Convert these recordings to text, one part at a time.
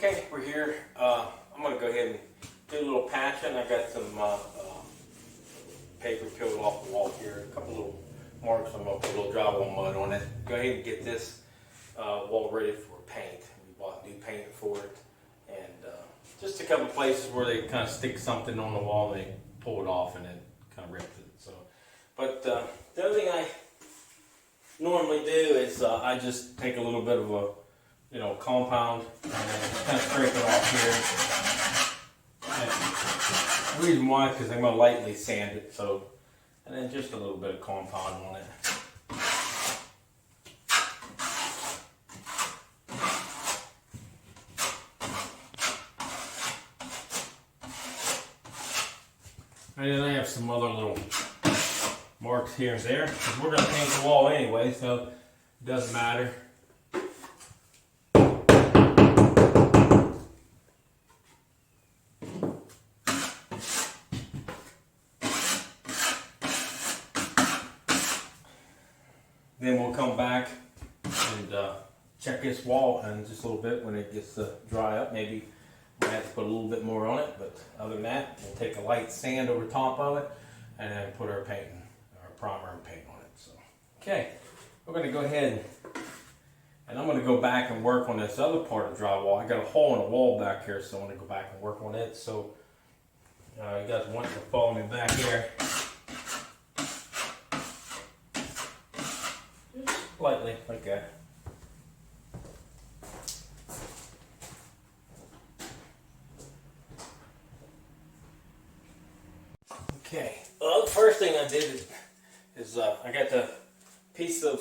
Okay, we're here. I'm going to go ahead and do a little patching. I got some paper peeled off the wall here, a couple little marks. I'm going to put a little drywall mud on it. Go ahead and get this wall ready for paint. We bought new paint for it, and just a couple places where they kind of stick something on the wall and they pull it off and then kind of ripped it. So, but the other thing I normally do is I just take a little bit of a compound and kind of scrape it off here. And the reason why is because I'm going to lightly sand it, so, and then just a little bit of compound on it. And then I have some other little marks here and there, because we're going to paint the wall anyway, so it doesn't matter. Then we'll come back and check this wall in just a little bit when it gets dry up. Maybe we might have to put a little bit more on it, but other than that, we'll take a light sand over top of it and then put our paint, our primer and paint on it. So, okay, we're going to go ahead and I'm going to go back and work on this other part of drywall. I got a hole in the wall back here, so I'm going to go back and work on it. So, you guys want to follow me back here. Lightly, like that. Okay, well, the first thing I did is I got the piece of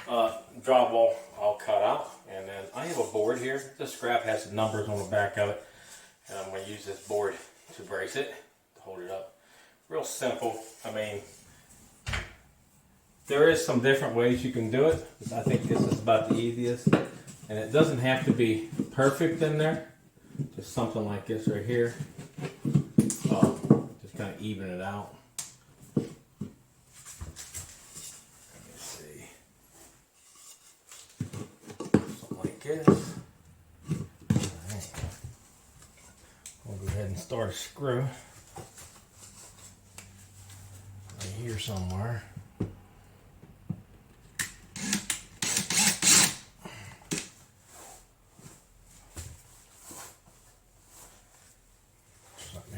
drywall all cut out, and then I have a board here. This scrap has the numbers on the back of it, and I'm going to use this board to brace it, to hold it up. Real simple. I mean, there is some different ways you can do it. I think this is about the easiest. And it doesn't have to be perfect in there. Just something like this right here. Just kind of even it out. Let me see. Something like this. Alright. We'll go ahead and start a screw. Right here somewhere.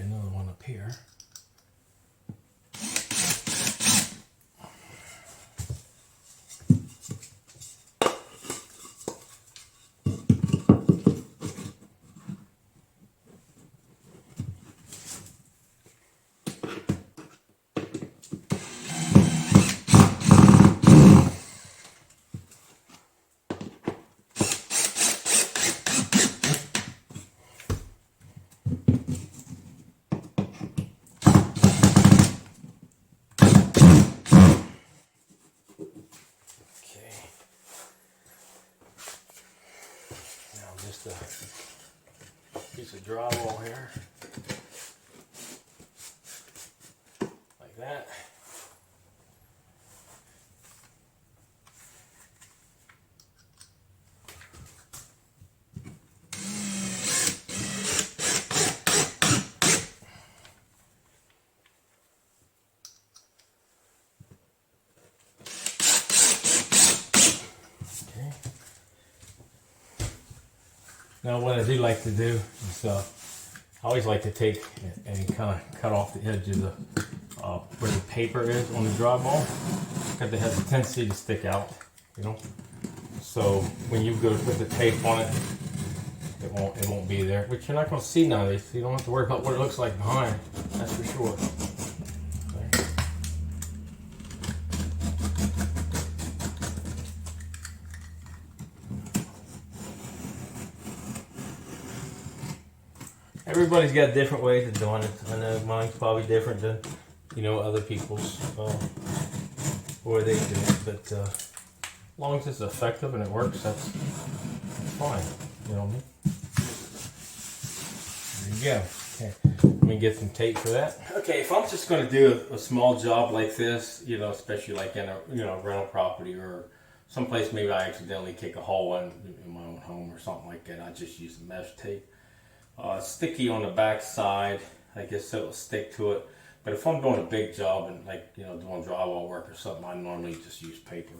Another one up here. Just a piece of drywall here, like that. Now what I do like to do is I always like to take and kind of cut off the edge of the where the paper is on the drywall, because it has a tendency to stick out, So when you go to put the tape on it, it won't be there. Which you're not going to see nowadays. So you don't have to worry about what it looks like behind. That's for sure. Everybody's got different ways of doing it. I know mine's probably different than, other people's, where they do it. But as long as it's effective and it works, that's fine. You know what I mean? There you go. Okay, let me get some tape for that. Okay, if I'm just going to do a small job like this, especially like in a rental property or someplace maybe I accidentally kick a hole in my own home or something like that, I just use the mesh tape. Sticky on the back side, I guess it will stick to it. But if I'm doing a big job and like, you know, doing drywall work or something, I normally just use paper.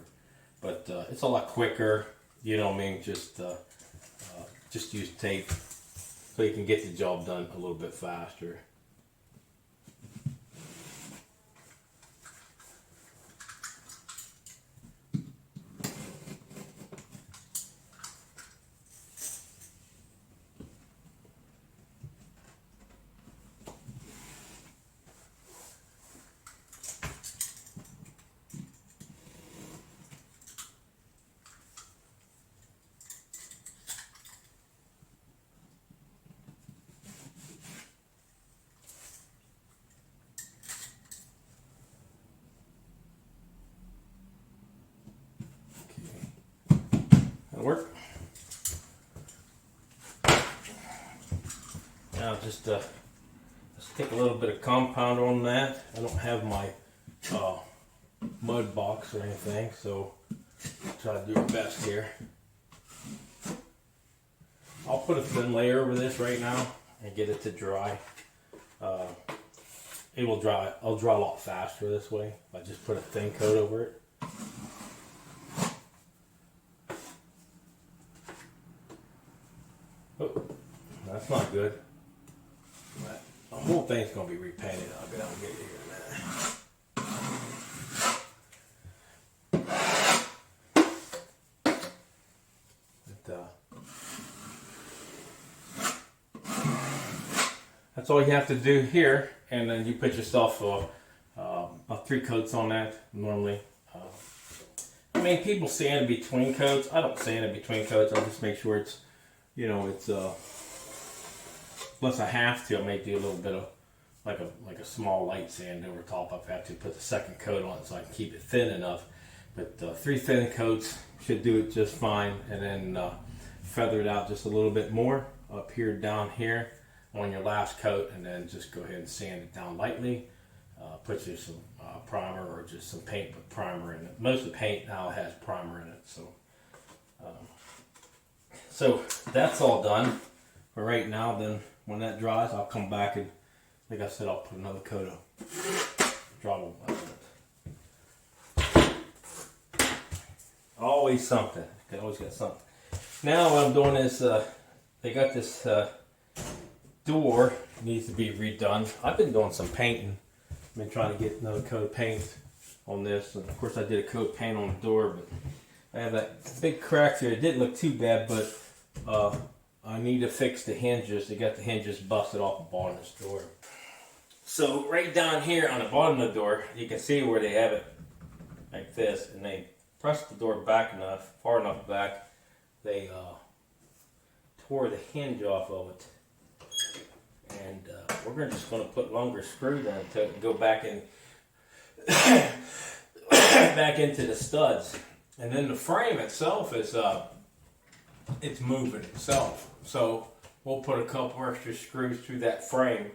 But it's a lot quicker, you know what I mean, just use tape so you can get the job done a little bit faster. Work. Now just let's take a little bit of compound on that. I don't have my mud box or anything, so I'll try to do my best here. I'll put a thin layer over this right now and get it to dry. It will dry. I'll dry a lot faster this way if I just put a thin coat over it. Oh, that's not good. But the whole thing's going to be repainted. I'll get out and get it here in a minute. That's all you have to do here, and then you put yourself about 3 coats on that normally. I mean, people sand in between coats. I don't sand in between coats. I'll just make sure it's, you know, it's unless I have to, I may do a little bit of like a small light sand over top. I've had to put the second coat on so I can keep it thin enough. But 3 thin coats should do it just fine, and then feather it out just a little bit more up here, down here on your last coat, and then just go ahead and sand it down lightly. Put you some primer or just some paint with primer in it. Most of the paint now has primer in it, so that's all done for right now. Then when that dries, I'll come back and, like I said, I'll put another coat of drywall on it. Always something. You always got something. Now what I'm doing is they got this door needs to be redone. I've been doing some painting. I've been trying to get another coat of paint on this, and of course I did a coat of paint on the door, but I have that big crack there. It didn't look too bad, but I need to fix the hinges. They got the hinges busted off the bottom of this door. So right down here on the bottom of the door, you can see where they have it like this, and they pressed the door back enough, far enough back, they tore the hinge off of it. And we're just going to put longer screws in to go back in, back into the studs. And then the frame itself is it's moving itself. So we'll put a couple extra screws through that frame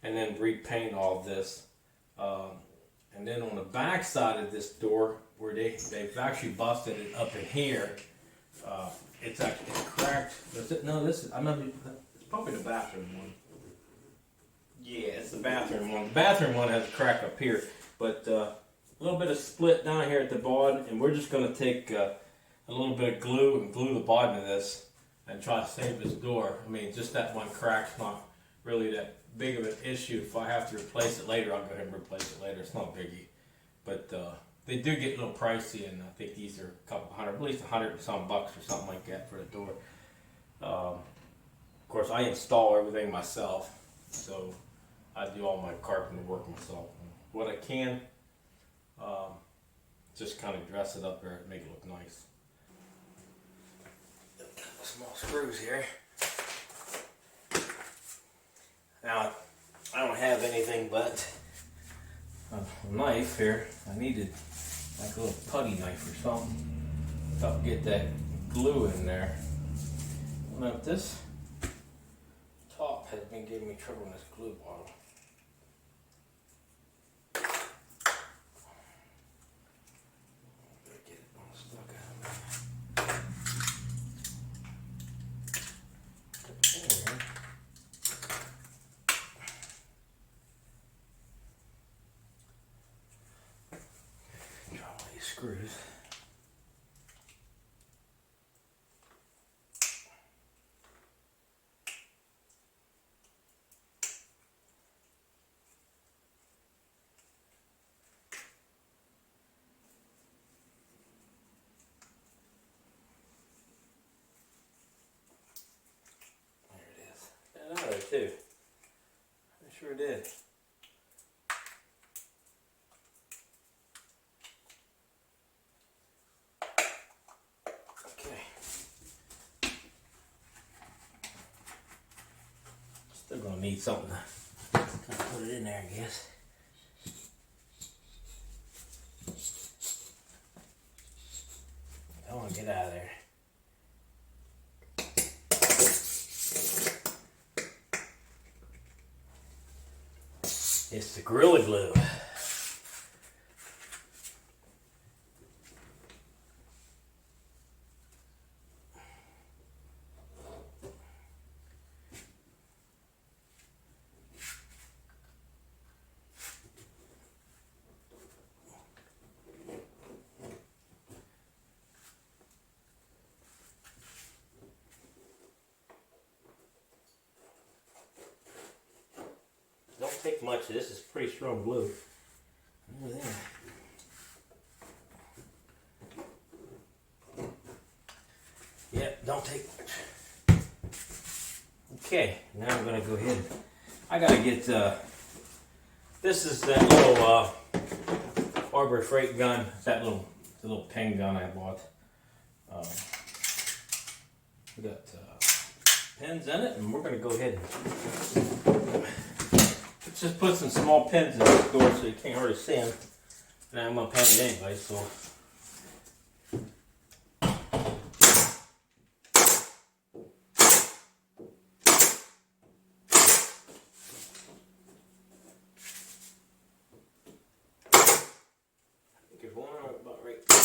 and then repaint all of this. And then on the back side of this door, where they've actually busted it up in here, it's cracked. No, this is, it's probably the bathroom one. Yeah, it's the bathroom one. The bathroom one has a crack up here, but a little bit of split down here at the bottom, and we're just going to take a little bit of glue and glue the bottom of this and try to save this door. I mean, just that one crack's not really that big of an issue. If I have to replace it later, I'll go ahead and replace it later. It's not a biggie. But they do get a little pricey, and I think these are a couple hundred, at least $100 and some bucks or something like that for the door. Of course, I install everything myself, so I do all my carpenter work myself. What I can, just kind of dress it up there, make it look nice. Small screws here. Now, I don't have anything but a knife here. I needed like a little putty knife or something. If I could get that glue in there. Now, this top has been giving me trouble in this glue bottle. Get it all stuck out. too. I sure did. Okay. Still gonna need something to kind of put it in there, I guess. I want to get out of there. It's the Gorilla Glue. Don't take much. This is pretty strong glue. Over there. Yep, don't take much. Okay, now I'm gonna go ahead. I gotta get. This is that little Harbor Freight gun. That little pen gun I bought. We got pins in it, and we're gonna go ahead and just put some small pins in the door so you can't hardly see them. And I'm gonna paint it anyway, so. There's one about right there.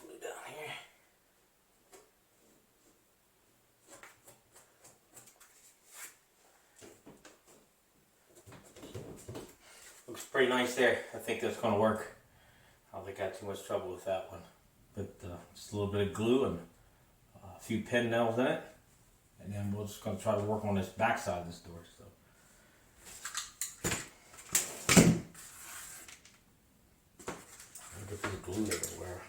Glue down here. Looks pretty nice there. I think that's going to work. I don't think I had too much trouble with that one. But just a little bit of glue and a few pin nails in it. And then we're just going to try to work on this back side of this door. So. Get this glue everywhere.